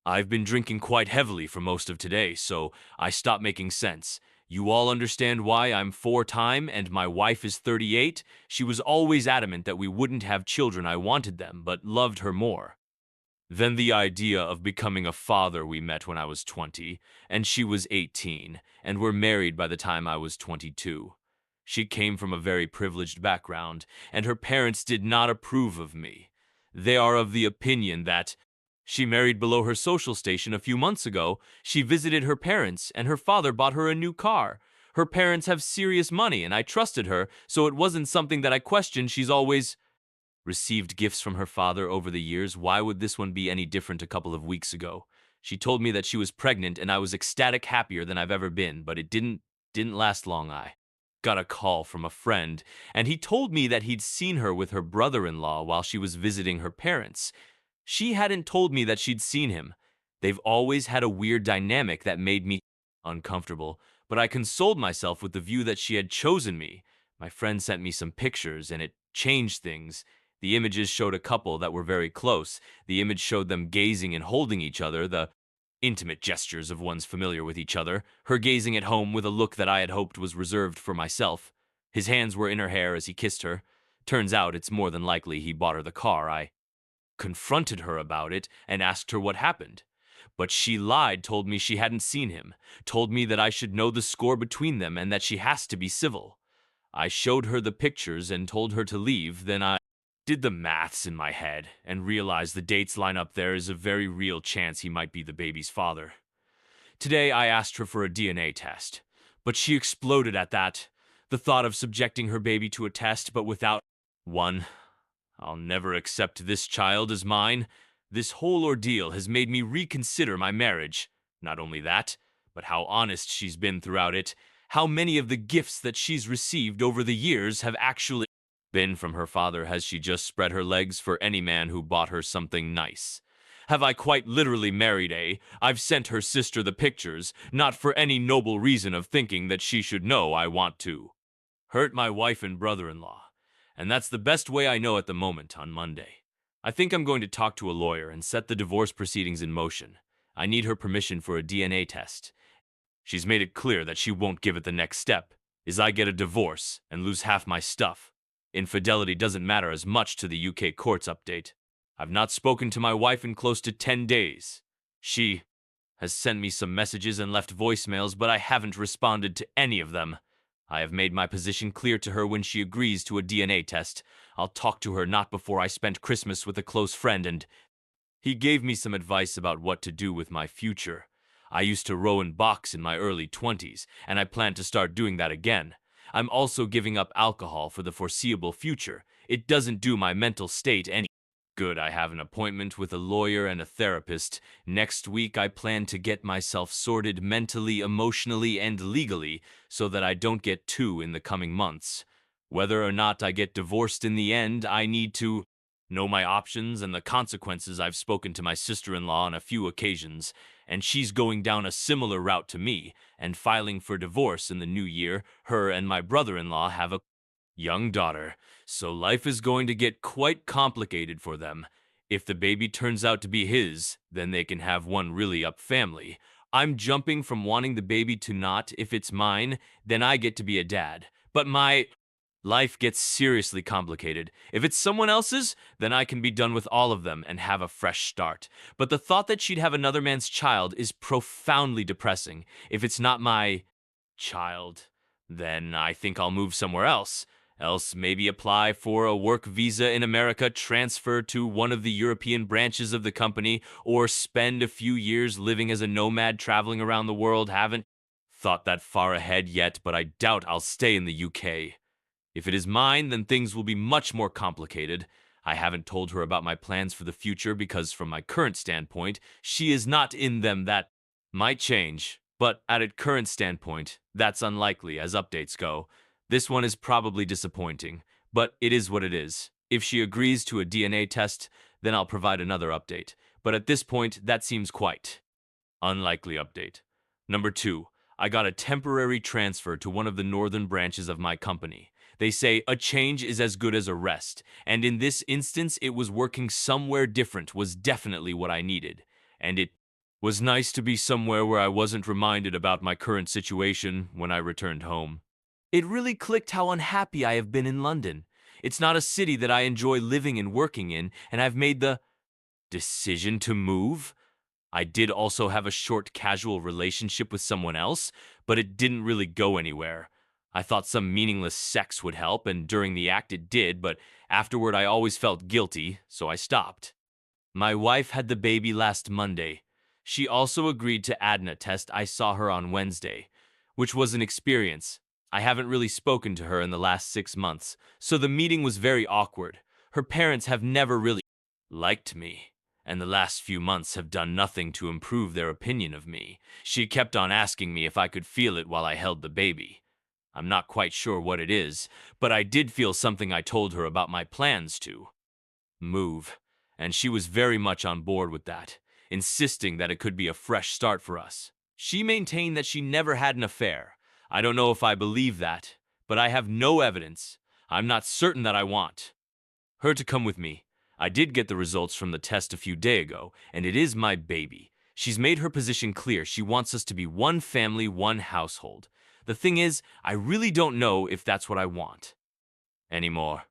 I've been drinking quite heavily for most of today, so I stopped making sense. You all understand why I'm four-time and my wife is 38? She was always adamant that we wouldn't have children. I wanted them, but loved her more. Then the idea of becoming a father. We met when I was 20, and she was 18, and were married by the time I was 22. She came from a very privileged background, and her parents did not approve of me. They are of the opinion that she married below her social station a few months ago. She visited her parents, and her father bought her a new car. Her parents have serious money, and I trusted her, so it wasn't something that I questioned. She's always received gifts from her father over the years. Why would this one be any different a couple of weeks ago? She told me that she was pregnant, and I was ecstatic, happier than I've ever been, but it didn't last long. I got a call from a friend, and he told me that he'd seen her with her brother-in-law while she was visiting her parents. She hadn't told me that she'd seen him. They've always had a weird dynamic that made me uncomfortable, but I consoled myself with the view that she had chosen me. My friend sent me some pictures, and it changed things. The images showed a couple that were very close. The image showed them gazing and holding each other, the intimate gestures of ones familiar with each other, her gazing at home with a look that I had hoped was reserved for myself. His hands were in her hair as he kissed her. Turns out it's more than likely he bought her the car. I confronted her about it and asked her what happened. But she lied, told me she hadn't seen him, told me that I should know the score between them and that she has to be civil. I showed her the pictures and told her to leave. Then I did the maths in my head and realized the dates line up. There is a very real chance he might be the baby's father. Today I asked her for a DNA test, but she exploded at that. The thought of subjecting her baby to a test, but without one. I'll never accept this child as mine. This whole ordeal has made me reconsider my marriage. Not only that, but how honest she's been throughout it. How many of the gifts that she's received over the years have actually been from her father. Has she just spread her legs for any man who bought her something nice? Have I quite literally married a? I've sent her sister the pictures, not for any noble reason of thinking that she should know I want to hurt my wife and brother-in-law. And that's the best way I know at the moment. On Monday, I think I'm going to talk to a lawyer and set the divorce proceedings in motion. I need her permission for a DNA test. She's made it clear that she won't give it. The next step is I get a divorce and lose half my stuff. Infidelity doesn't matter as much to the UK courts. Update. I've not spoken to my wife in close to 10 days. She has sent me some messages and left voicemails, but I haven't responded to any of them. I have made my position clear to her. When she agrees to a DNA test, I'll talk to her. Not before. I spent Christmas with a close friend, and he gave me some advice about what to do with my future. I used to row and box in my early 20s, and I plan to start doing that again. I'm also giving up alcohol for the foreseeable future. It doesn't do my mental state any good. I have an appointment with a lawyer and a therapist. Next week, I plan to get myself sorted mentally, emotionally, and legally so that I don't get two in the coming months. Whether or not I get divorced in the end, I need to know my options and the consequences. I've spoken to my sister-in-law on a few occasions, and she's going down a similar route to me and filing for divorce in the new year. Her and my brother-in-law have a young daughter, so life is going to get quite complicated for them. If the baby turns out to be his, then they can have one really up family. I'm jumping from wanting the baby to not. If it's mine, then I get to be a dad. But my life gets seriously complicated. If it's someone else's, then I can be done with all of them and have a fresh start. But the thought that she'd have another man's child is profoundly depressing. If it's not my child, then I think I'll move somewhere else. Else, maybe apply for a work visa in America, transfer to one of the European branches of the company, or spend a few years living as a nomad traveling around the world. Haven't thought that far ahead yet, but I doubt I'll stay in the UK. If it is mine, then things will be much more complicated. I haven't told her about my plans for the future because, from my current standpoint, she is not in them. That might change, but at its current standpoint, that's unlikely as updates go. This one is probably disappointing, but it is what it is. If she agrees to a DNA test, then I'll provide another update. But at this point, that seems quite unlikely. Update. Number 2. I got a temporary transfer to one of the northern branches of my company. They say a change is as good as a rest, and in this instance, it was working somewhere different was definitely what I needed. And it Was nice to be somewhere where I wasn't reminded about my current situation when I returned home. It really clicked how unhappy I have been in London. It's not a city that I enjoy living and working in, and I've made the decision to move. I did also have a short casual relationship with someone else, but it didn't really go anywhere. I thought some meaningless sex would help, and during the act it did, but afterward I always felt guilty, so I stopped. My wife had the baby last Monday. She also agreed to ADNA test. I saw her on Wednesday, which was an experience. I haven't really spoken to her in the last 6 months, so the meeting was very awkward. Her parents have never really liked me, and the last few months have done nothing to improve their opinion of me. She kept on asking me if I could feel it while I held the baby. I'm not quite sure what it is, but I did feel something. I told her about my plans to move, and she was very much on board with that, insisting that it could be a fresh start for us. She maintained that she never had an affair. I don't know if I believe that, but I have no evidence. I'm not certain that I want her to come with me. I did get the results from the test a few days ago, and it is my baby. She's made her position clear. She wants us to be one family, one household. The thing is, I really don't know if that's what I want anymore.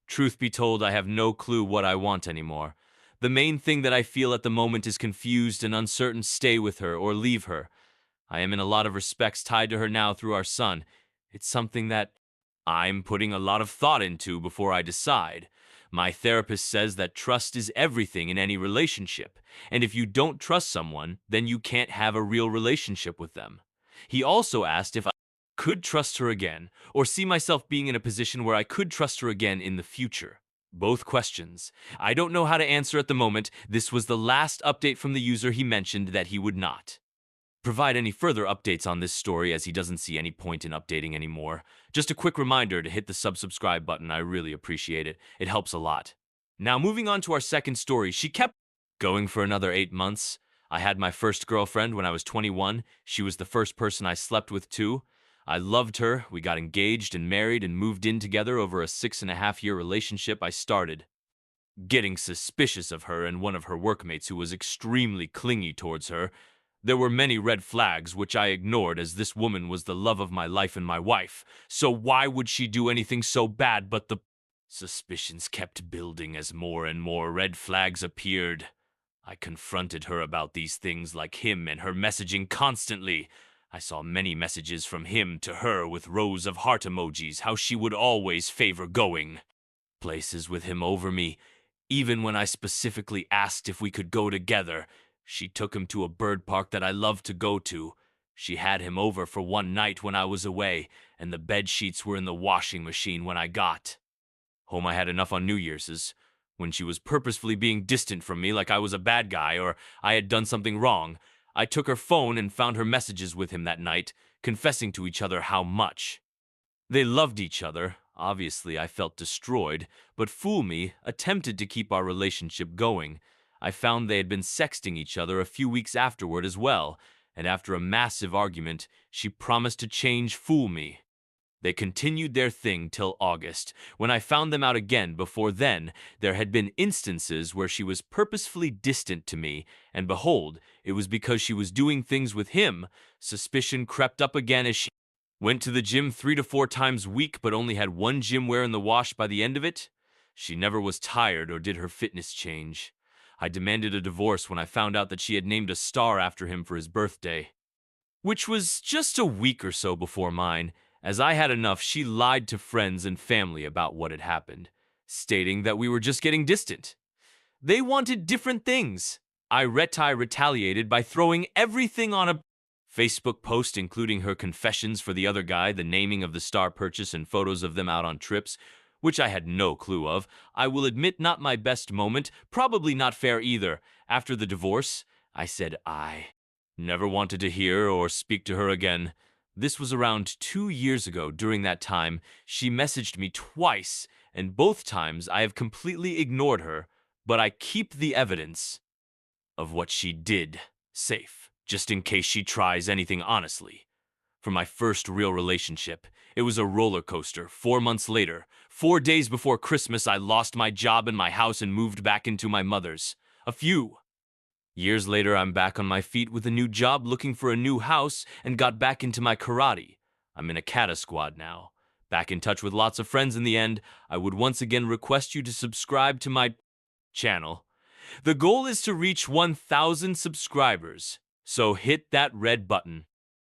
Truth be told, I have no clue what I want anymore. The main thing that I feel at the moment is confused and uncertain. Stay with her or leave her. I am in a lot of respects tied to her now through our son. It's something that I'm putting a lot of thought into before I decide. My therapist says that trust is everything in any relationship, and if you don't trust someone, then you can't have a real relationship with them. He also asked if I could trust her again, or see myself being in a position where I could trust her again in the future. Both questions. I don't know how to answer at the moment. This was the last update from the user. He mentioned that he would not provide any further updates on this story as he doesn't see any point in updating anymore. Just a quick reminder to hit the subscribe button. I really appreciate it. It helps a lot. Now moving on to our second story. She kept going for another 8 months. I had my first girlfriend when I was 21. She was the first person I slept with too. I loved her. We got engaged and married and moved in together over a 6.5-year relationship. I started getting suspicious of her and one of her workmates who was extremely clingy towards her. There were many red flags which I ignored as this woman was the love of my life and my wife. So why would she do anything so bad? But the suspicions kept building as more and more red flags appeared. I confronted her about these things like him and her messaging constantly. I saw many messages from him to her with rows of heart emojis, how she would always favor going places with him over me. Even when I specifically asked if we could go together, she took him to a bird park that I loved to go to. She had him over for one night when I was away, and the bed sheets were in the washing machine when I got home. I had enough on New Year's, when she was purposefully being distant from me like I was a bad guy or I had done something wrong. I took her phone and found her messages with him that night, confessing to each other how much they loved each other. Obviously, I felt destroyed, but fool me, attempted to keep our relationship going. I found they had been sexting each other a few weeks afterward as well, and after a massive argument, she promised to change. Fool me. They continued their thing till August, when I found them out again. Before then, there had been instances where she was purposefully distant to me, and behold, it was because she was doing things with him. Suspicion crept up again as she went to the gym 3 to 4 times a week but only had one gym wear in the wash by the end of it. She never was tired or did her fitness change. I demanded a divorce when I found out that she had named a star after him for his birthday, which was just a week or so before mine. As I had enough, she lied to friends and family about what had happened, stating that we were just getting distant. They wanted different things. I retaliated by throwing everything on a Facebook post, including her confessions for the other guy, the naming of the star purchase, and photos of them out on trips, which I had no clue of. I will admit, not my best moment, probably not fair either. After the divorce, I said I never wanted to hear or speak to her again. This was around 2 years ago. During that time, she messaged me twice, and both times I have completely ignored her, but I keep the evidence of what she did safe, just in case she tries anything honestly. For my first real relationship, it was a roller coaster. 4 months later, 4 days before Christmas, I lost my job and my house and moved back into my mother's. A few Years later, I'm back on my feet with a new job looking for a new house and got back into my karate. I'm in a kata squad now. Back in touch with lots of friends in the end, I would once again request you to subscribe to my channel. The goal is to reach 1,000 subscribers, so hit that red button.